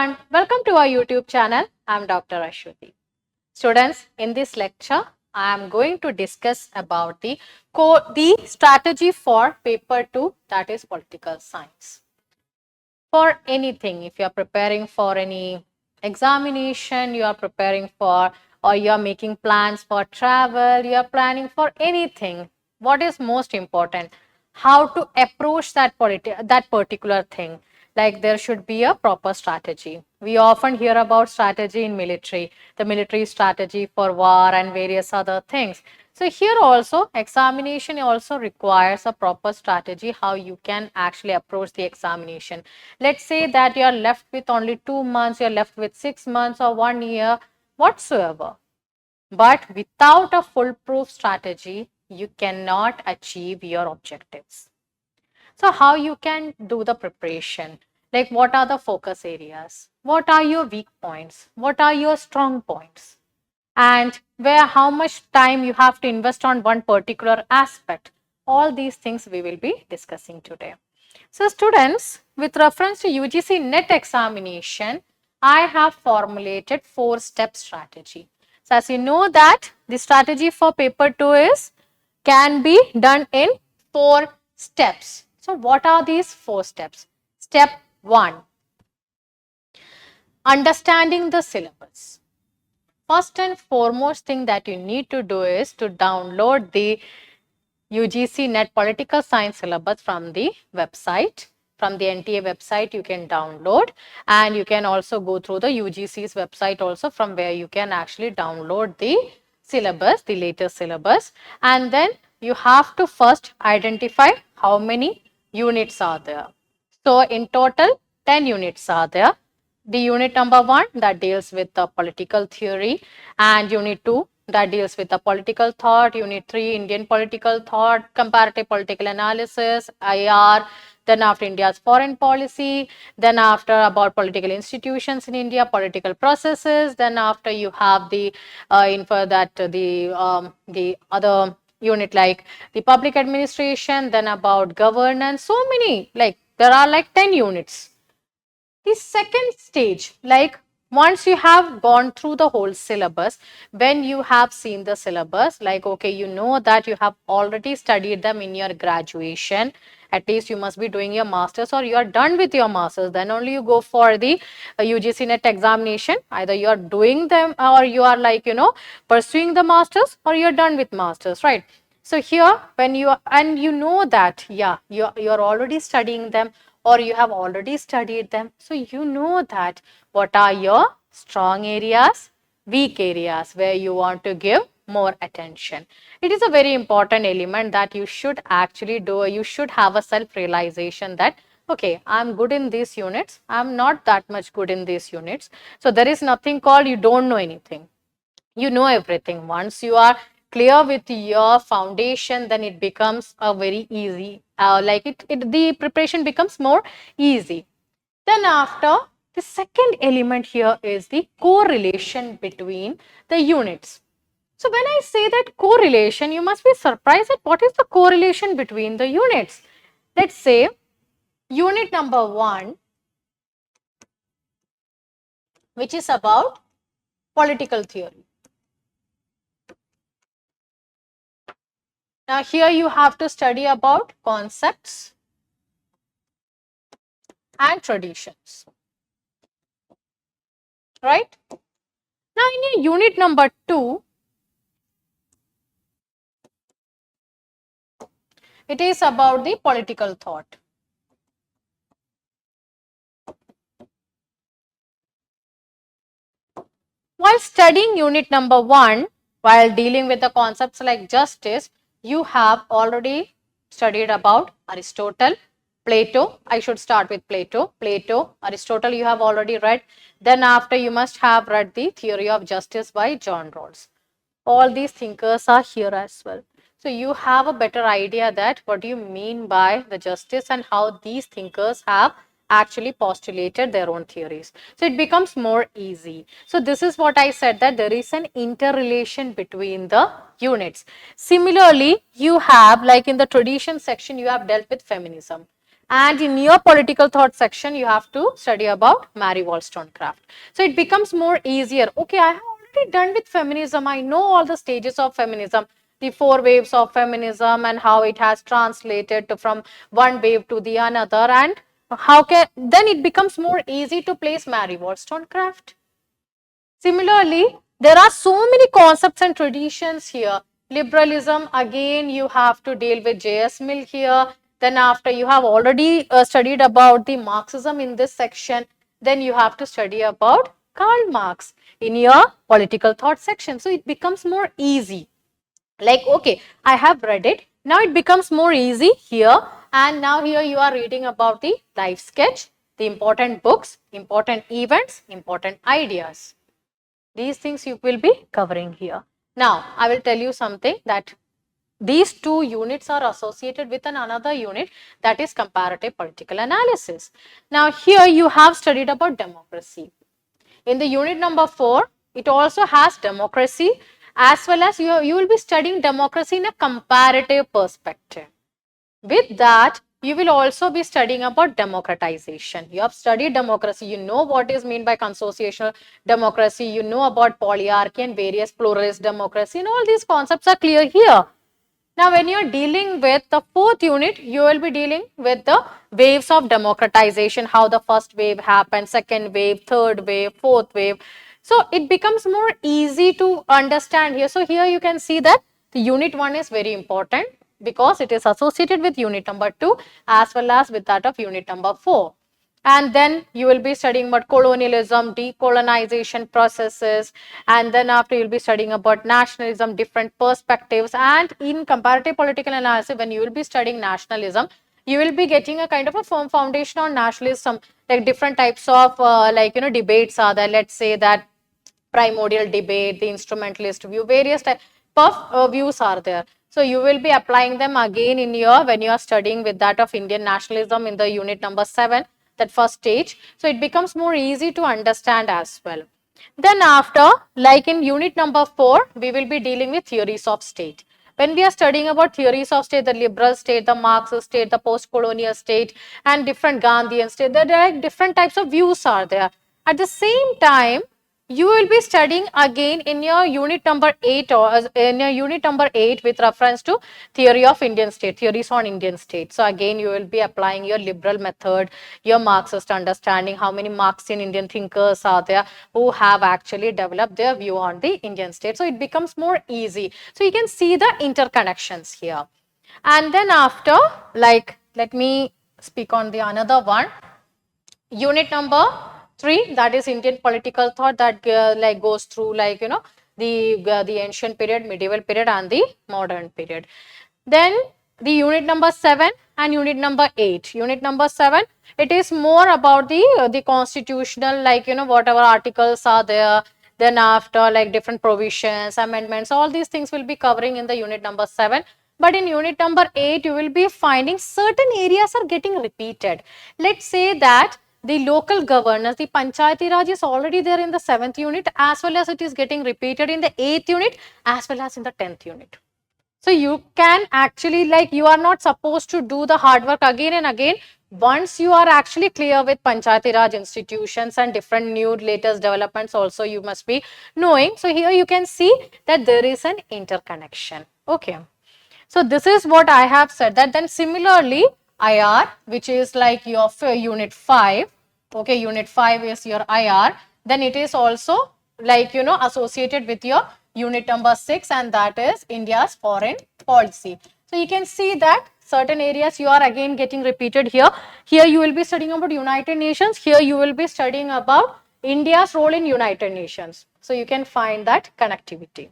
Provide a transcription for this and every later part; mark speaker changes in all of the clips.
Speaker 1: everyone, welcome to our YouTube channel. I am Dr. Ashwati. Students, in this lecture, I am going to discuss about the strategy for paper 2, that is political science. For anything, if you are preparing for any examination, you are preparing for, or you are making plans for travel, you are planning for anything, what is most important? How to approach that particular thing. Like there should be a proper strategy. We often hear about strategy in military, the military strategy for war and various other things. So here also examination also requires a proper strategy how you can actually approach the examination. Let's say that you are left with only 2 months, you are left with 6 months or 1 year, whatsoever. But without a foolproof strategy, you cannot achieve your objectives. So how you can do the preparation? Like what are the focus areas? What are your weak points? What are your strong points? And how much time you have to invest on one particular aspect. All these things we will be discussing today. So students, with reference to UGC NET examination, I have formulated 4-step strategy. So as you know that the strategy for paper 2 can be done in 4 steps. So what are these 4 steps? Step 1, understanding the syllabus. First and foremost thing that you need to do is to download the UGC NET political science syllabus from the website. From the NTA website you can download, and you can also go through the UGC's website also, from where you can actually download the syllabus, the latest syllabus. And then you have to first identify how many units are there. So in total 10 units are there. The unit number 1 that deals with the political theory, and unit 2 that deals with the political thought, unit 3 Indian political thought, comparative political analysis, IR, then after India's foreign policy, then after about political institutions in India, political processes, then after you have the info that the other unit like the public administration, then about governance, so many, like there are like 10 units. The second stage, like once you have gone through the whole syllabus, when you have seen the syllabus, like okay, you know that you have already studied them in your graduation, at least you must be doing your masters or you are done with your masters, then only you go for the UGC NET examination. Either you are doing them or you are like, pursuing the masters, or you are done with masters, right? So here when you are, and you know that, yeah, you are already studying them, or you have already studied them. So you know that what are your strong areas, weak areas where you want to give more attention. It is a very important element that you should actually do. You should have a self-realization that, okay, I'm good in these units, I'm not that much good in these units. So there is nothing called you don't know anything. You know everything. Once you are clear with your foundation, then it becomes a very easy, the preparation becomes more easy. Then after, the second element here is the correlation between the units. So when I say that correlation, you must be surprised at what is the correlation between the units. Let's say unit number 1, which is about political theory. Now here you have to study about concepts and traditions, right? Now in your unit number 2, it is about the political thought. While studying unit number 1, while dealing with the concepts like justice, you have already studied about Aristotle, Plato. I should start with Plato. Aristotle you have already read. Then after you must have read the Theory of Justice by John Rawls. All these thinkers are here as well. So you have a better idea that what do you mean by the justice and how these thinkers have actually postulated their own theories. So it becomes more easy. So this is what I said, that there is an interrelation between the units. Similarly, you have, like in the tradition section, you have dealt with feminism. And in your political thought section, you have to study about Mary Wollstonecraft. So it becomes more easier. Okay, I have already done with feminism. I know all the stages of feminism, the 4 waves of feminism and how it has translated from one wave to the another, and how can then it becomes more easy to place Mary Wollstonecraft. Similarly, there are so many concepts and traditions here. Liberalism, again, you have to deal with J.S. Mill here. Then after you have already studied about the Marxism in this section, then you have to study about Karl Marx in your political thought section. So it becomes more easy. Like, okay, I have read it. Now it becomes more easy here. And now here you are reading about the life sketch, the important books, important events, important ideas. These things you will be covering here. Now, I will tell you something that these two units are associated with another unit, that is comparative political analysis. Now, here you have studied about democracy. In the unit number 4, it also has democracy, as well as you will be studying democracy in a comparative perspective. With that, you will also be studying about democratization. You have studied democracy, you know what is meant by consociational democracy, you know about polyarchy and various pluralist democracy, and all these concepts are clear here. Now, when you are dealing with the 4th unit, you will be dealing with the waves of democratization, how the first wave happened, second wave, third wave, fourth wave. So, it becomes more easy to understand here. So, here you can see that the unit 1 is very important because it is associated with unit number 2 as well as with that of unit number 4. And then you will be studying about colonialism, decolonization processes, and then after you will be studying about nationalism, different perspectives. And in comparative political analysis, when you will be studying nationalism, you will be getting a kind of a firm foundation on nationalism, like different types of debates are there. Let's say that primordial debate, the instrumentalist view, various types of views are there. So you will be applying them again in your, when you are studying with that of Indian nationalism in the unit number 7, that first stage. So it becomes more easy to understand as well. Then after, like in unit number 4, we will be dealing with theories of state. When we are studying about theories of state, the liberal state, the Marxist state, the post-colonial state, and different Gandhian state, there are different types of views are there. At the same time, you will be studying again in your unit number 8 or in your unit number 8 with reference to theory of Indian state, theories on Indian state. So again, you will be applying your liberal method, your Marxist understanding, how many Marxian Indian thinkers are there who have actually developed their view on the Indian state. So it becomes more easy. So you can see the interconnections here. And then after, like, let me speak on the another one. Unit number 3, that is Indian political thought, that like goes through the ancient period, medieval period, and the modern period. Then the unit number 7 and unit number 8. Unit number 7, it is more about the constitutional, whatever articles are there. Then after, like different provisions, amendments, all these things will be covering in the unit number 7. But in unit number 8, you will be finding certain areas are getting repeated. Let's say that the local governance, the Panchayati Raj is already there in the 7th unit, as well as it is getting repeated in the 8th unit as well as in the 10th unit. So you can actually, you are not supposed to do the hard work again and again. Once you are actually clear with Panchayati Raj institutions and different new latest developments also you must be knowing. So here you can see that there is an interconnection. Okay. So this is what I have said that. Then similarly, IR, which is like your unit 5, okay, unit 5 is your IR, then it is also associated with your unit number 6, and that is India's foreign policy. So you can see that certain areas you are again getting repeated here. Here you will be studying about United Nations, here you will be studying about India's role in United Nations. So you can find that connectivity.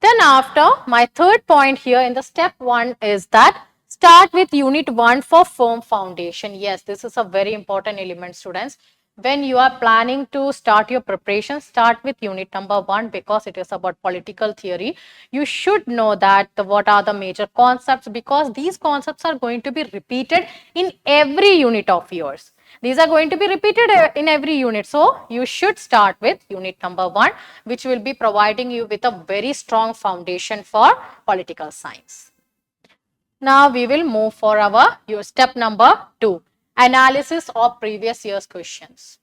Speaker 1: Then after, my third point here in the step 1 is that start with unit 1 for firm foundation. Yes, this is a very important element, students. When you are planning to start your preparation, start with unit number 1 because it is about political theory. You should know that what are the major concepts, because these concepts are going to be repeated in every unit of yours. These are going to be repeated in every unit. So you should start with unit number 1, which will be providing you with a very strong foundation for political science. Now we will move for our step number 2, analysis of previous year's questions.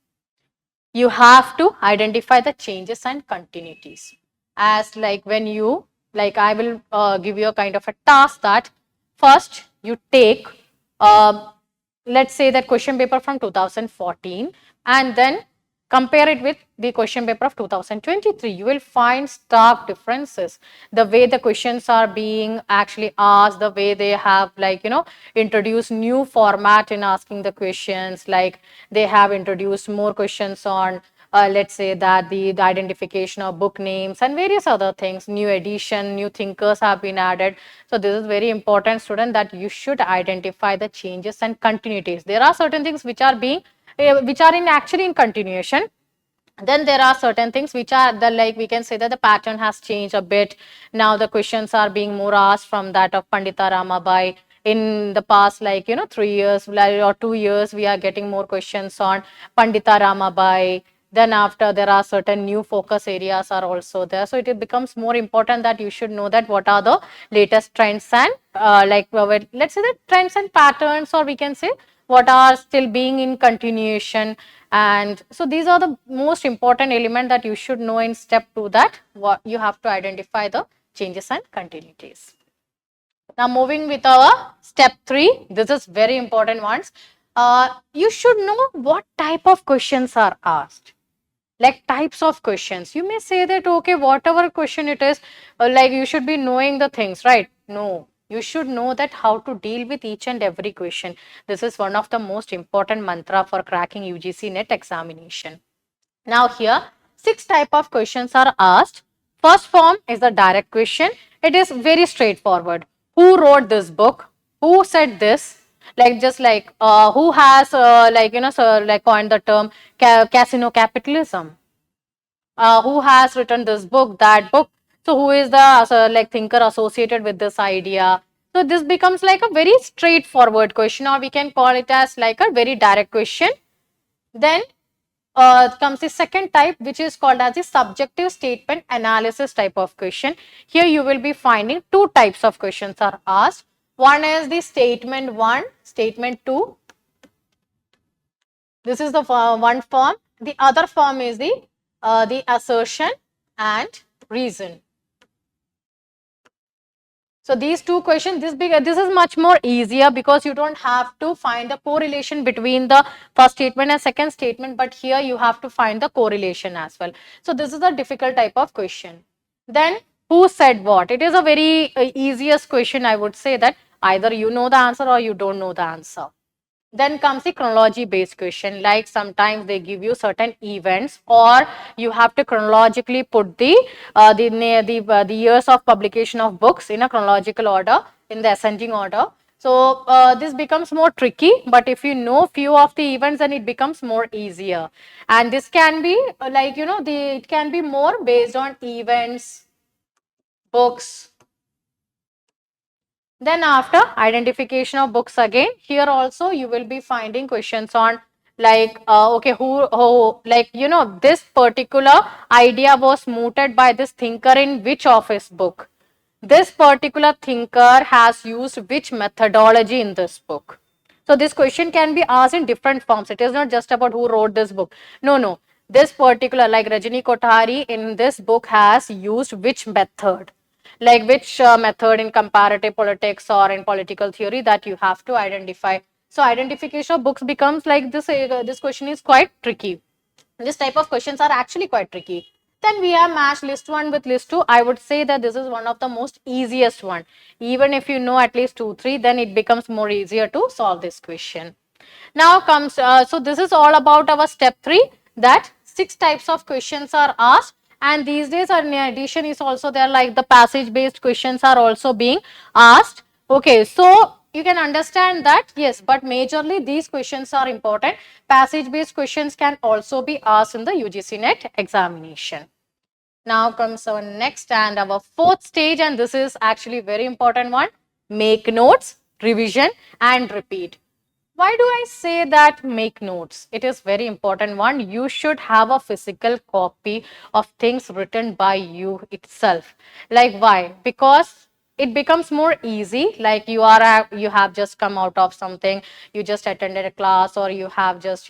Speaker 1: You have to identify the changes and continuities. As like when you, like I will give you a kind of a task that first you take, let's say that question paper from 2014 and then compare it with the question paper of 2023. You will find stark differences. The way the questions are being actually asked, the way they have introduced new format in asking the questions, like they have introduced more questions on let's say that the identification of book names and various other things, new edition, new thinkers have been added. So this is very important, student, that you should identify the changes and continuities. There are certain things which are being which are in actually in continuation. Then there are certain things which are the, like we can say that the pattern has changed a bit. Now the questions are being more asked from that of Pandita Ramabai. In the past, 3 years or 2 years, we are getting more questions on Pandita Ramabai. Then after, there are certain new focus areas are also there. So it becomes more important that you should know that what are the latest trends and let's say the trends and patterns, or we can say what are still being in continuation. And so these are the most important element that you should know in step 2, that what you have to identify the changes and continuities. Now moving with our step 3, this is very important ones. You should know what type of questions are asked. Like types of questions. You may say that, okay, whatever question it is, like you should be knowing the things, right? No, you should know that how to deal with each and every question. This is one of the most important mantra for cracking UGC NET examination. Now here, 6 type of questions are asked. First form is the direct question. It is very straightforward. Who wrote this book? Who said this? Like just like who has coined the term casino capitalism? Who has written this book, that book? So who is the thinker associated with this idea? So this becomes like a very straightforward question, or we can call it as like a very direct question. Then comes the second type, which is called as the subjective statement analysis type of question. Here you will be finding 2 types of questions are asked. One is the statement 1, statement 2. This is the one form. The other form is the assertion and reason. So these 2 questions, this is much more easier because you don't have to find the correlation between the first statement and second statement, but here you have to find the correlation as well. So this is a difficult type of question. Then who said what? It is a very easiest question. I would say that either you know the answer or you don't know the answer. Then comes the chronology based question, like sometimes they give you certain events, or you have to chronologically put the years of publication of books in a chronological order, in the ascending order. So this becomes more tricky, but if you know few of the events, then it becomes more easier. And this can be it can be more based on events, books. Then after identification of books, again here also you will be finding questions on okay, who this particular idea was mooted by this thinker in which of his book. This particular thinker has used which methodology in this book. So this question can be asked in different forms. It is not just about who wrote this book. No. This particular, like Rajani Kothari in this book has used which method, like which method in comparative politics or in political theory, that you have to identify. So identification of books becomes like this. This question is quite tricky. This type of questions are actually quite tricky. Then we have matched list 1 with list 2. I would say that this is one of the most easiest one. Even if you know at least 2, 3, then it becomes more easier to solve this question. Now comes, so this is all about our step 3, that 6 types of questions are asked. And these days, in addition, is also there, like the passage based questions are also being asked. Okay, so you can understand that, yes, but majorly these questions are important. Passage based questions can also be asked in the UGC NET examination. Now comes our next and our 4th stage, and this is actually very important one: make notes, revision and repeat. Why do I say that make notes? It is very important one. You should have a physical copy of things written by you itself. Like why? Because it becomes more easy, like you have just come out of something, you just attended a class, or you have just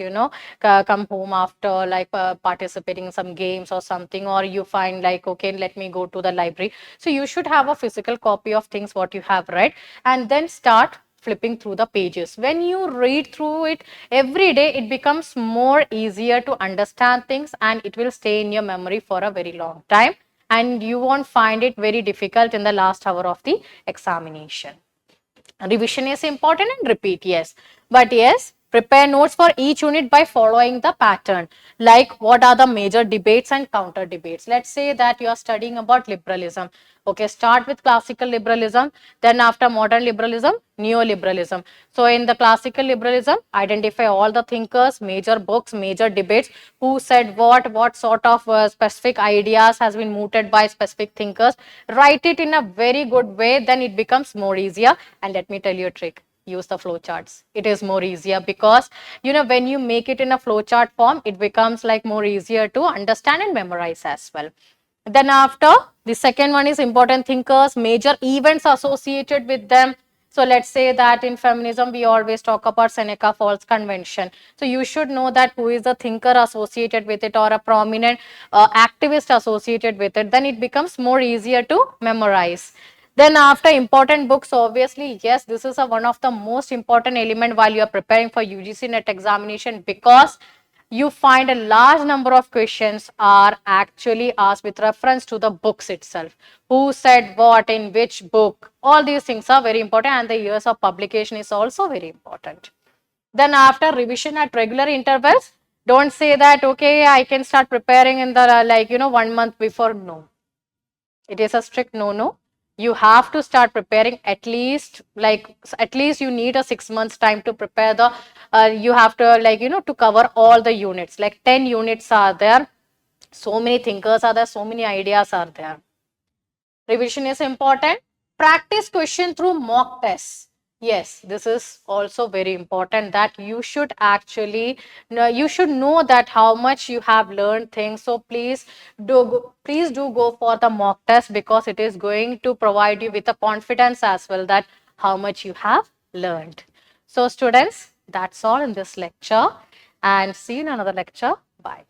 Speaker 1: come home after like participating in some games or something, or you find like, okay, let me go to the library. So you should have a physical copy of things what you have read, and then start flipping through the pages. When you read through it every day, it becomes more easier to understand things, and it will stay in your memory for a very long time, and you won't find it very difficult in the last hour of the examination. Revision is important, and repeat, yes. But yes, prepare notes for each unit by following the pattern. Like, what are the major debates and counter debates? Let's say that you are studying about liberalism. Okay, start with classical liberalism, then after modern liberalism, neoliberalism. So in the classical liberalism, identify all the thinkers, major books, major debates, who said what sort of specific ideas has been mooted by specific thinkers. Write it in a very good way, then it becomes more easier. And let me tell you a trick, use the flowcharts. It is more easier because when you make it in a flowchart form, it becomes like more easier to understand and memorize as well. Then after, the second one is important thinkers, major events associated with them. So let's say that in feminism, we always talk about Seneca Falls Convention. So you should know that who is the thinker associated with it, or a prominent activist associated with it. Then it becomes more easier to memorize. Then after, important books, obviously, yes, this is one of the most important element while you are preparing for UGC NET examination, because you find a large number of questions are actually asked with reference to the books itself. Who said what in which book? All these things are very important, and the years of publication is also very important. Then after, revision at regular intervals. Don't say that, okay, I can start preparing in the 1 month before. No, it is a strict no. You have to start preparing at least you need a 6 months time to prepare the you have to to cover all the units, like 10 units are there, so many thinkers are there, so many ideas are there. Revision is important. Practice question through mock tests. Yes, this is also very important, that you should actually you should know that how much you have learned things. So please do go for the mock test, because it is going to provide you with a confidence as well, that how much you have learned. So students, that's all in this lecture, and see you in another lecture. Bye.